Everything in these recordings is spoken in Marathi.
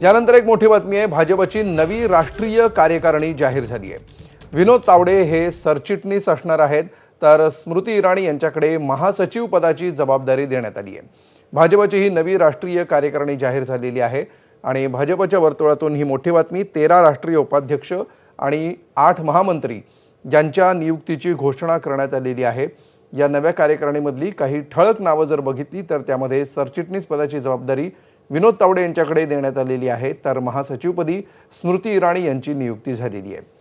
यानंतर एक मोठी बातमी आहे। भाजपची नवी राष्ट्रीय कार्यकारिणी जाहीर झाली आहे। विनोद तावडे हे सरचिटणीस असणार आहेत, तर स्मृती इराणी यांच्याकडे महासचिव पदाची जबाबदारी देण्यात आली आहे। भाजपची ही नवी राष्ट्रीय कार्यकारिणी जाहीर झालेली आहे आणि भाजपच्या वर्तुळातून ही मोठी बातमी। 13 राष्ट्रीय उपाध्यक्ष आणि 8 महामंत्री यांच्या नियुक्तीची घोषणा करण्यात आलेली आहे। या नव्या कार्यकारिणीमधली काही ठळक नावं जर बघितली तर त्यामध्ये सरचिटणीस पदाची जबाबदारी विनोद तावडे यांच्याकडे देण्यात आलेली आहे, तर महासचिवपदी स्मृती इराणी यांची नियुक्ती झालेली आहे।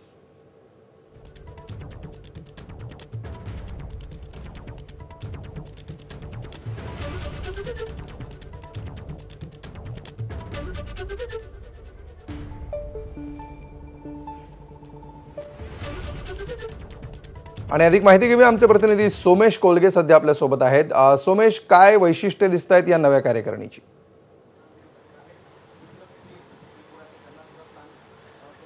आणि अधिक माहिती घेऊया, आमचे प्रतिनिधी सोमेश कोलगे सध्या आपल्या सोबत आहेत। सोमेश, काय वैशिष्ट्ये दिसत आहेत या नव्या कार्यकारिणीची?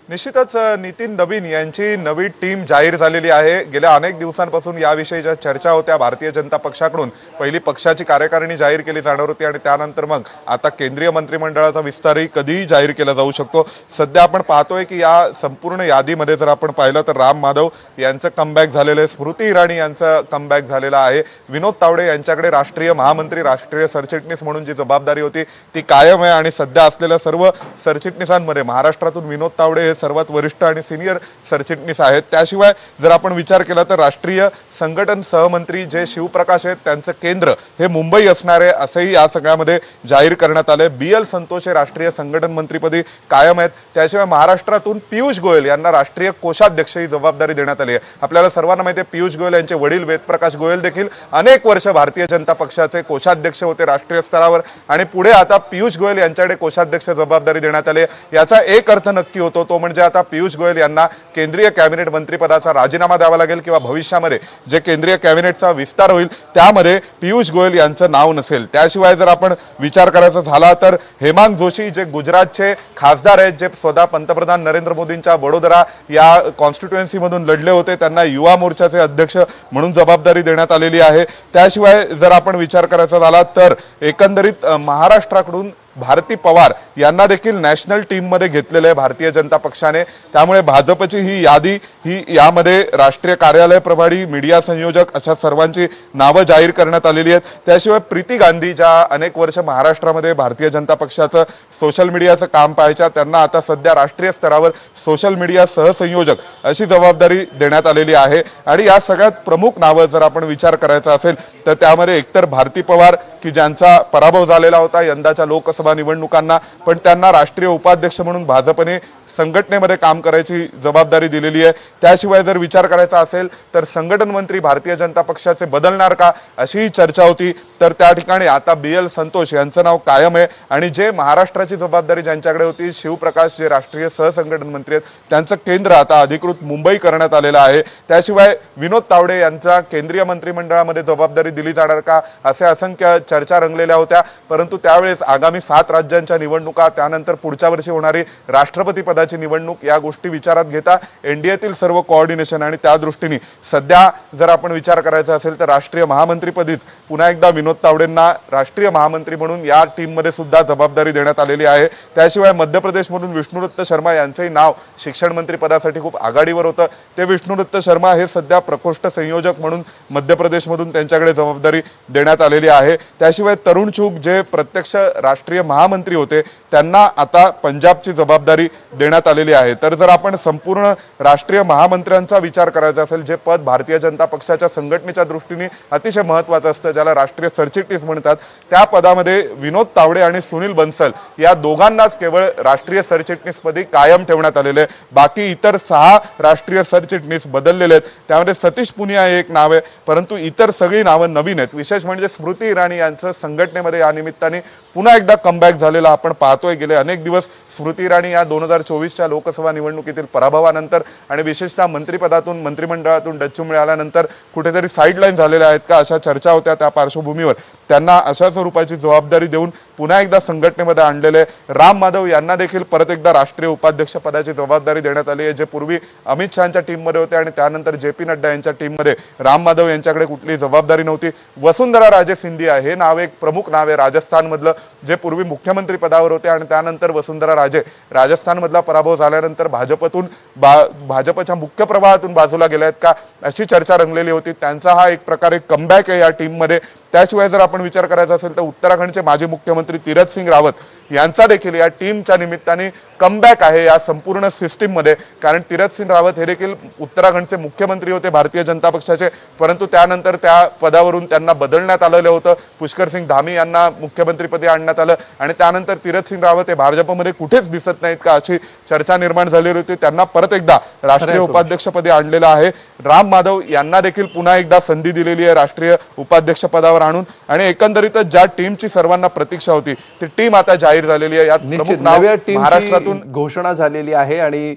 निश्चितच नितीन नवीन यांची नवी टीम जाहीर झालेली आहे। गेल्या अनेक दिवसांपासून याविषयीच्या चर्चा होत्या। भारतीय जनता पक्षाकडून पहिली पक्षाची कार्यकारिणी जाहीर केली जाणार होती आणि त्यानंतर मग आता केंद्रीय मंत्रिमंडळाचा विस्तारही कधीही जाहीर केला जाऊ शकतो। सध्या आपण पाहतोय की या संपूर्ण यादीमध्ये जर आपण पाहिलं तर राम माधव यांचं कमबॅक झालेलं आहे, स्मृती इराणी यांचं कमबॅक झालेलं आहे, विनोद तावडे यांच्याकडे राष्ट्रीय महामंत्री, राष्ट्रीय सरचिटणीस म्हणून जी जबाबदारी होती ती कायम आहे आणि सध्या असलेल्या सर्व सरचिटणीसांमध्ये महाराष्ट्रातून विनोद तावडे हे सर्वात वरिष्ठ आणि सिनियर सरचिटणीस आहेत। त्याशिवाय जर आपण विचार केला तर राष्ट्रीय संघटन सहमंत्री जे शिवप्रकाश आहेत त्यांचं केंद्र हे मुंबई असणार आहे असंही या सगळ्यामध्ये जाहीर करण्यात आले। BL संतोष हे राष्ट्रीय संघटन मंत्रीपदी कायम आहेत। त्याशिवाय महाराष्ट्रातून पियुष गोयल यांना राष्ट्रीय कोषाध्यक्ष ही जबाबदारी देण्यात आली आहे। आपल्याला सर्वांना माहिती आहे पियुष गोयल यांचे वडील वेदप्रकाश गोयल देखील अनेक वर्ष भारतीय जनता पक्षाचे कोषाध्यक्ष होते राष्ट्रीय स्तरावर आणि पुढे आता पियुष गोयल यांच्याकडे कोषाध्यक्ष जबाबदारी देण्यात आली आहे। याचा एक अर्थ नक्की होतो, तो म्हणजे आता पियुष गोयल यांना केंद्रीय कॅबिनेट मंत्रिपदाचा राजीनामा द्यावा लागेल किंवा भविष्यामध्ये जे केंद्रीय कॅबिनेटचा विस्तार होईल त्यामध्ये पियुष गोयल यांचं नाव नसेल। त्याशिवाय जर आपण विचार करायचा झाला तर हेमांग जोशी जे गुजरातचे खासदार आहेत, जे स्वतः पंतप्रधान नरेंद्र मोदींच्या वडोदरा या कॉन्स्टिट्युएन्सीमधून लढले होते, त्यांना युवा मोर्चाचे अध्यक्ष म्हणून जबाबदारी देण्यात आलेली आहे। त्याशिवाय जर आपण विचार करायचा झाला तर एकंदरीत महाराष्ट्राकडून भारती पवार यांना देखील नॅशनल टीममध्ये घेतलेलं आहे भारतीय जनता पक्षाने। त्यामुळे भाजपची ही यादी ही यामध्ये राष्ट्रीय कार्यालय प्रभारी, मीडिया संयोजक अशा सर्वांची नावं जाहीर करण्यात आलेली आहेत। त्याशिवाय प्रीती गांधी ज्या अनेक वर्ष महाराष्ट्रामध्ये भारतीय जनता पक्षाचं सोशल मीडियाचं काम पाहायच्या, त्यांना आता सध्या राष्ट्रीय स्तरावर सोशल मीडिया सहसंयोजक अशी जबाबदारी देण्यात आलेली आहे। आणि या सगळ्यात प्रमुख नावं जर आपण विचार करायचा असेल तर त्यामध्ये एकतर भारती पवार की ज्यांचा पराभव झालेला होता यंदाच्या लोकसभा निवडणुकांना, पण त्यांना राष्ट्रीय उपाध्यक्ष म्हणून भाजपने संघटनेमध्ये काम करायची जबाबदारी दिलेली आहे। त्याशिवाय जर विचार करायचा असेल तर संघटन मंत्री भारतीय जनता पक्षाचे बदलणार का अशीही चर्चा होती, तर त्या ठिकाणी आता BL संतोष यांचं नाव कायम आहे आणि जे महाराष्ट्राची जबाबदारी ज्यांच्याकडे होती शिवप्रकाश जे राष्ट्रीय सहसंघटन मंत्री आहेत त्यांचं केंद्र आता अधिकृत मुंबई करण्यात आलेलं आहे। त्याशिवाय विनोद तावडे यांचा केंद्रीय मंत्रिमंडळामध्ये जबाबदारी दिली जाणार का असे असंख्य चर्चा रंगलेल्या होत्या, परंतु त्यावेळेस आगामी 7 राज्यांच्या निवडणुका, त्यानंतर पुढच्या वर्षी होणारी राष्ट्रपती पदाची निवडणूक या गोष्टी विचारात घेता एनडीएतील सर्व कोऑर्डिनेशन आणि त्या दृष्टीने सध्या जर आपण विचार करायचा असेल तर राष्ट्रीय महामंत्रीपदीच पुन्हा एकदा विनोद तावडेंना राष्ट्रीय महामंत्री म्हणून या टीममध्ये सुद्धा जबाबदारी देण्यात आलेली आहे। त्याशिवाय मध्य प्रदेशमधून विष्णुदत्त शर्मा यांचंही नाव शिक्षण मंत्री पदासाठी खूप आघाडीवर होतं, ते विष्णुदत्त शर्मा हे सध्या प्रकोष्ठ संयोजक म्हणून मध्य प्रदेशमधून त्यांच्याकडे जबाबदारी देण्यात आलेली आहे। त्याशिवाय तरुण चुग जे प्रत्यक्ष राष्ट्रीय महामंत्री होते त्यांना आता पंजाबची जबाबदारी देण्यात आलेली आहे। तर जर आपण संपूर्ण राष्ट्रीय महामंत्र्यांचा विचार करायचा असेल, जे पद भारतीय जनता पक्षाच्या संघटनेच्या दृष्टीने अतिशय महत्त्वाचं असतं, ज्याला राष्ट्रीय सरचिटणीस म्हणतात, त्या पदामध्ये विनोद तावडे आणि सुनील बन्सल या दोघांनाच केवळ राष्ट्रीय सरचिटणीसपदी कायम ठेवण्यात आलेले आहे। बाकी इतर 6 राष्ट्रीय सरचिटणीस बदललेले आहेत। त्यामध्ये सतीश पुनिया हे एक नाव आहे, परंतु इतर सगळी नावं नवीन आहेत। विशेष म्हणजे स्मृती इराणी यांचं संघटनेमध्ये या निमित्ताने पुन्हा एकदा कमबॅक झालेला आपण पाहतोय। गेले अनेक दिवस स्मृती इराणी या 2024च्या लोकसभा निवडणुकीतील पराभवानंतर आणि विशेषतः मंत्रिपदातून मंत्रिमंडळातून डच्चू मिळाल्यानंतर कुठेतरी साईडलाईन झालेल्या आहेत का अशा चर्चा होत्या। त्या पार्श्वभूमीवर त्यांना अशा स्वरूपाची जबाबदारी देऊन पुन्हा एकदा संघटनेमध्ये आणलेले राम माधव यांना देखील परत एकदा राष्ट्रीय उपाध्यक्ष पदाची जबाबदारी देण्यात आली आहे, जे पूर्वी अमित शहांच्या टीममध्ये होते आणि त्यानंतर JP नड्डा यांच्या टीममध्ये राम माधव यांच्याकडे कुठलीही जबाबदारी नव्हती। वसुंधरा राजे सिंधिया हे नाव एक प्रमुख नाव आहे राजस्थानमधलं, जे पूर्वी पूर्वी मुख्यमंत्री पदावर होते आणि त्यानंतर वसुंधरा राजे राजस्थानमधला पराभव झाल्यानंतर भाजपच्या मुख्य प्रवाहातून बाजूला गेल्या आहेत का अशी चर्चा रंगलेली होती. त्यांचा हा एक प्रकारे कमबॅक आहे या टीममध्ये. त्याशिवाय जर आपण विचार करायचा असेल तर उत्तराखंडचे माजी मुख्यमंत्री तीरथ सिंग रावत यांचा देखील या टीमच्या निमित्ताने कमबॅक आहे या संपूर्ण सिस्टीममध्ये. कारण तीरथ सिंग रावत हे देखील उत्तराखंडचे मुख्यमंत्री होते भारतीय जनता पक्षाचे, परंतु त्यानंतर त्या पदावरून त्यांना बदलण्यात आलेलं होतं. पुष्कर सिंग धामी यांना मुख्यमंत्रीपदी आणण्यात आलं आणि त्यानंतर तीरथ सिंग रावत हे भाजपमध्ये कुठेच दिसत नाहीत का अशी चर्चा निर्माण झालेली होती. त्यांना परत एकदा राष्ट्रीय उपाध्यक्षपदी आणलेलं आहे. राम माधव यांना देखील पुन्हा एकदा संधी दिलेली आहे राष्ट्रीय उपाध्यक्षपदावर आणून आणि एकंदरीतच ज्या टीमची सर्वांना प्रतीक्षा होती ती टीम आता जाहीर झालेली आहे. यात निश्चित प्रमुख नाव नव्या टीमची महाराष्ट्रातून घोषणा झालेली आहे आणि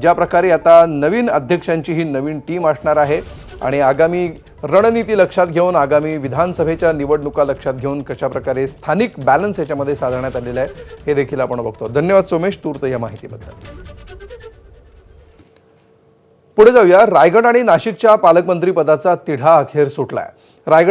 ज्या प्रकारे आता नवीन अध्यक्षांची ही नवीन टीम असणार आहे आणि आगामी रणनीती लक्षात घेऊन आगामी विधानसभेच्या निवडणुका लक्षात घेऊन कशा प्रकारे स्थानिक बॅलन्स याच्यामध्ये साधण्यात आलेलं आहे हे देखील आपण बघतो. धन्यवाद सोमेश तूर्त या माहितीबद्दल. पुढे जाऊया. रायगड आणि नाशिकच्या पालकमंत्री पदाचा तिढा अखेर सुटलाय. रायगड